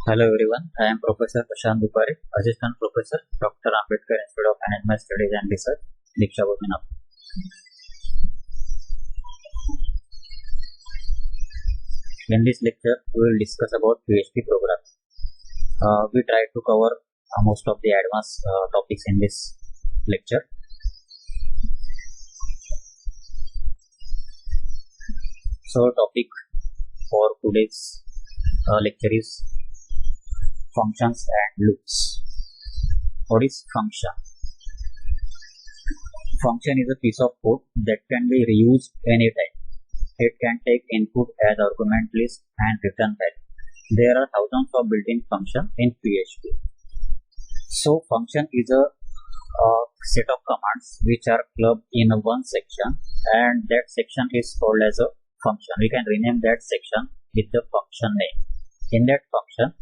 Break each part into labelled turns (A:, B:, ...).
A: Hello everyone, I am Professor Prashant Dupare, Assistant Professor, Dr. Ambedkar Institute of Management Studies and Research, Diksha Bhujan. In this lecture, we will discuss about PHP programming. We try to cover most of the advanced topics in this lecture. So, topic for today's lecture is functions and loops. What is function? Function is a piece of code that can be reused anytime. It can take input as argument list and return value. There are thousands of built-in functions in PHP. So function is a set of commands which are clubbed in one section, and that section is called as a function. We can rename that section with the function name. In that function,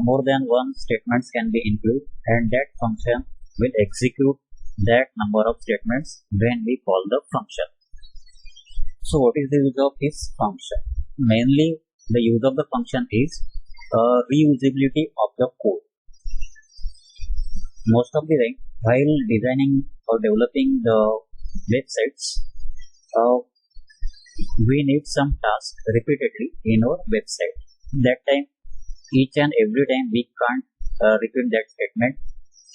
A: more than one statements can be included, and that function will execute that number of statements when we call the function. So what is the use of this function? Mainly the use of the function is reusability of the code. Most of the time while designing or developing the websites, we need some task repeatedly in our website. That time, each and every time we can't repeat that statement.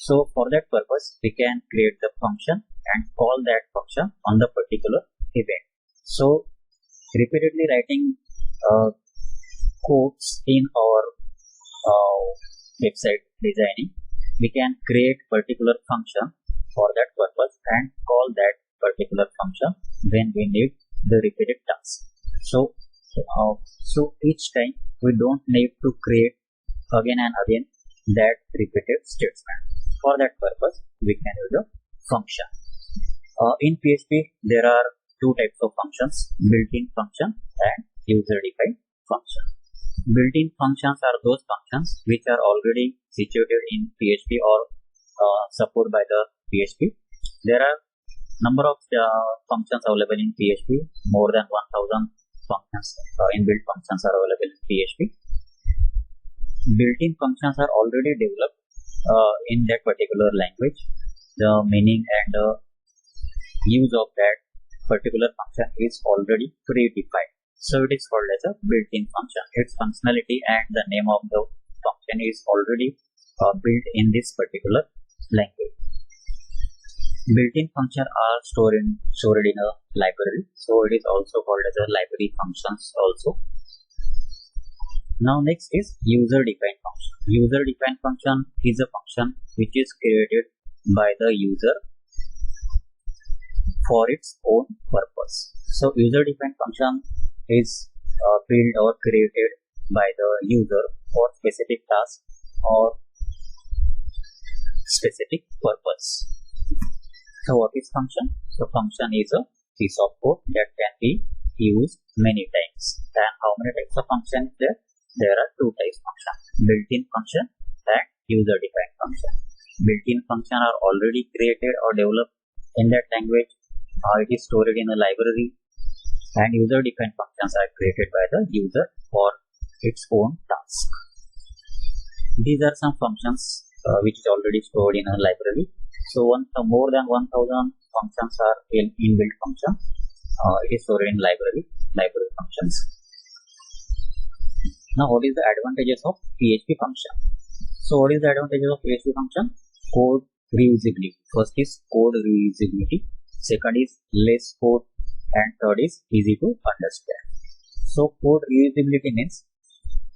A: So for that purpose, we can create the function and call that function on the particular event. So repeatedly writing codes in our website designing, we can create particular function for that purpose and call that particular function when we need the repeated task. So each time we don't need to create again and again that repeated statement. For that purpose, we can use a function. In PHP, there are two types of functions: built-in function and user-defined function. Built-in functions are those functions which are already situated in PHP or supported by the PHP. There are number of functions available in PHP. More than 1000 functions, inbuilt functions are available in PHP. Built-in functions are already developed in that particular language. The meaning and the use of that particular function is already predefined. So it is called as a built-in function. Its functionality and the name of the function is already built in this particular language. Built-in functions are stored in a library, so it is also called as a library functions also. Now next is user-defined function. User-defined function is a function which is created by the user for its own purpose. So user-defined function is built or created by the user for specific task or specific purpose. So what is function? So function is a piece of code that can be used many times. And how many types of function is there? There are two types of function: built-in function and user-defined function. Built-in function are already created or developed in that language, or it is stored in a library, and user-defined functions are created by the user for its own task. These are some functions which is already stored in a library. So more than 1000 functions are in inbuilt function. It is stored in library functions. Now what is the advantages of PHP function? So what is the advantages of PHP function? Code reusability. First is code reusability. Second is less code, and third is easy to understand. So code reusability means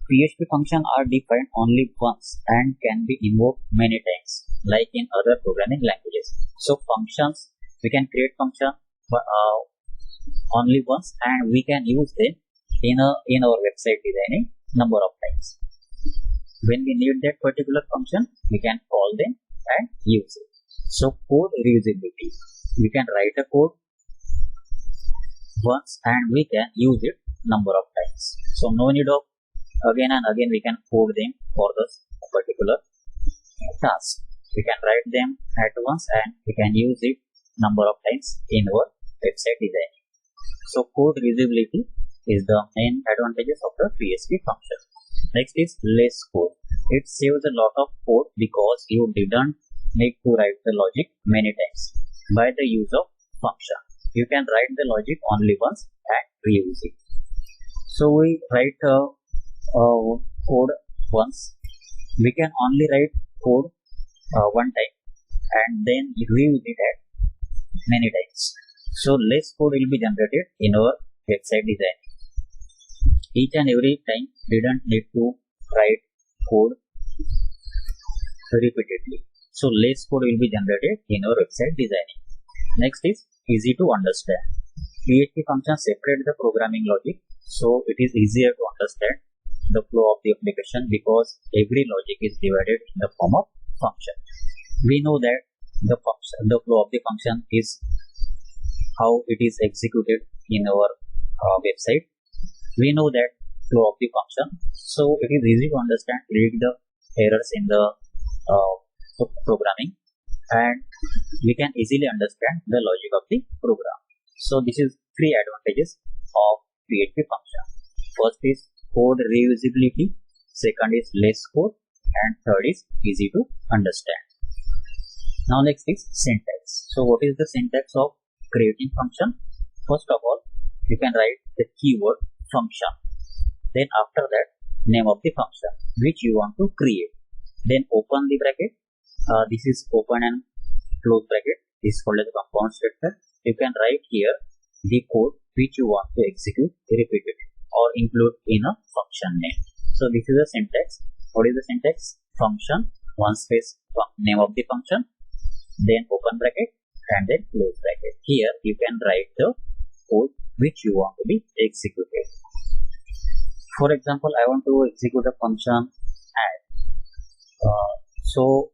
A: PHP functions are defined only once and can be invoked many times, like in other programming languages. So functions, we can create function only once, and we can use them in our website designing number of times. When we need that particular function, we can call them and use it. So code reusability, we can write a code once and we can use it number of times. So no need of again and again we can code them for this particular task. We can write them at once and we can use it number of times in our website designing. So code reusability is the main advantages of the PHP function. Next is less code. It saves a lot of code because you didn't need to write the logic many times. By the use of function, you can write the logic only once and reuse it. So we write code once. We can only write code one time and then reuse it at many times. So less code will be generated in our website design. Each and every time we don't need to write code repeatedly. So less code will be generated in our website designing. Next is easy to understand. PHP functions separate the programming logic, so it is easier to understand the flow of the application because every logic is divided in the form of function. We know that the flow of the function is how it is executed in our website. We know that flow of the function, so it is easy to understand, read the errors in the programming, and we can easily understand the logic of the program. So this is three advantages of PHP function. First is code reusability, second is less code, and third is easy to understand. Now next is syntax. So what is the syntax of creating function? First of all, you can write the keyword function. Then after that, name of the function which you want to create. Then open the bracket. This is open and close bracket. This is called as the compound statement. You can write here the code which you want to execute repeatedly or include in a function name. So this is the syntax. What is the syntax? Function, one space, name of the function, then open bracket and then close bracket. Here you can write the code which you want to be executed. For example, I want to execute a function add. So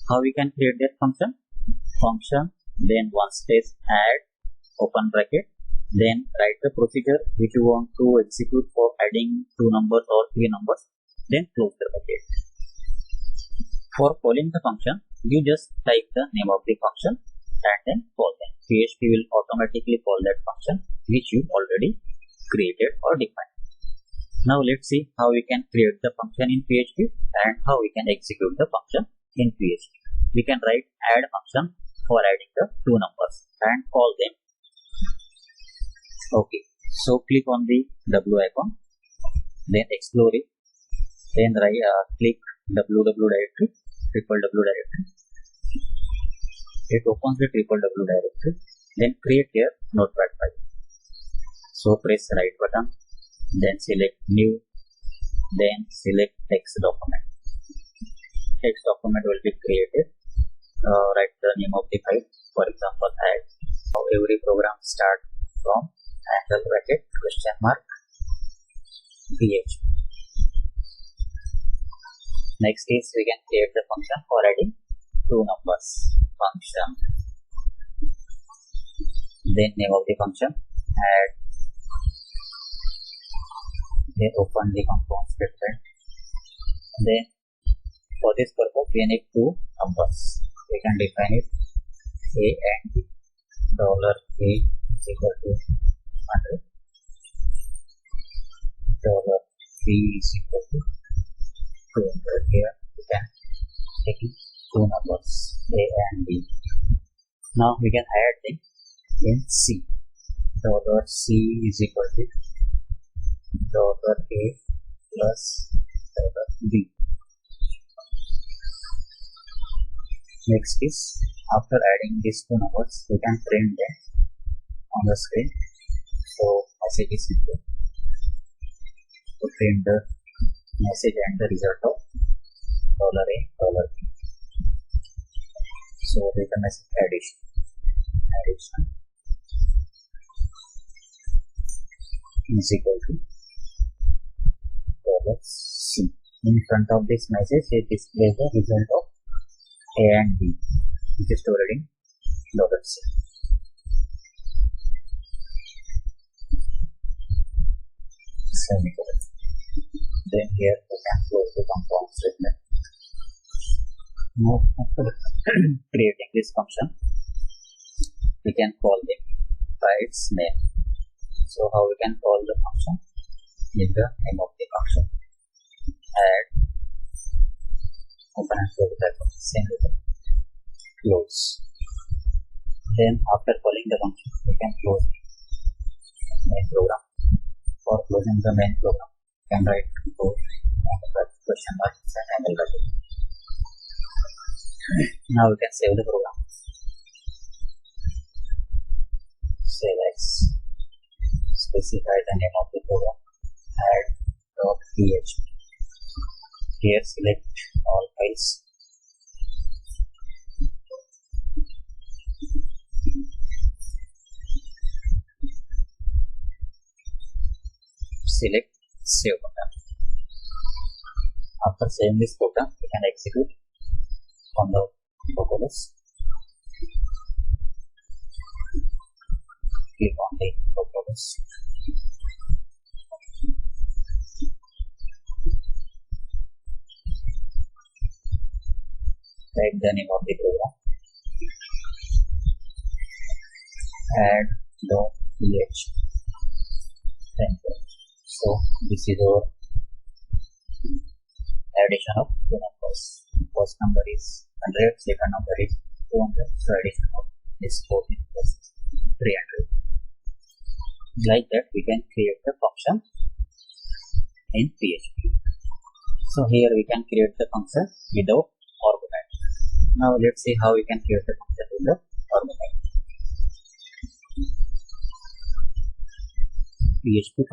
A: how we can create that function? Function, then one space add, open bracket, then write the procedure which you want to execute for adding two numbers or three numbers, then close the bracket. For calling the function, you just type the name of the function and then call them. PHP will automatically call that function which you already created or defined. Now let's see how we can create the function in PHP and how we can execute the function in PHP. We can write add function for adding the two numbers and call them. Okay, so click on the W icon, then explore it, then click www directory, www directory. It opens the www directory. Then create here notepad file. So press right button, then select new, then select text document. Text document will be created. Write the name of the file. For example, add. How every program start from angle bracket question mark PHP. Next is we can create the function for adding two numbers. Function, then name of the function add, then open the compound statement. Then for this purpose we need two numbers. We can define it a and b. $a is equal to 100, $b is equal to 200. Here we can take two numbers a and b. Now we can add them in C. $C is equal to $a plus $b. Next is after adding these two numbers, we can print them on the screen. So message is simple. To print the message and the result of $a, $b. So written as addition is equal to $C. In front of this message, it displays the result of A and B, which is stored in $C. Semicolon. Then here we can close the compound statement. Now after creating this function, we can call them by its name. So how we can call the function? In the name of the function. open and close that function. Same with close. Then after calling the function, we can close the main program. For closing the main program, you can write code and question mark and handle value. Now we can save the program. Save as. Specify the name of the program. Add.php. Here select all files. Select save button. After saving this program, we can execute on the localhost. Click on the localhost. Type the name of the program. Add.php. So this is our addition of two numbers. First number is 100, second number is 200. So addition of this 14 plus 300. Like that we can create the function in PHP. So here we can create the function without argument. Now let's see how we can create the function with the argument. PHP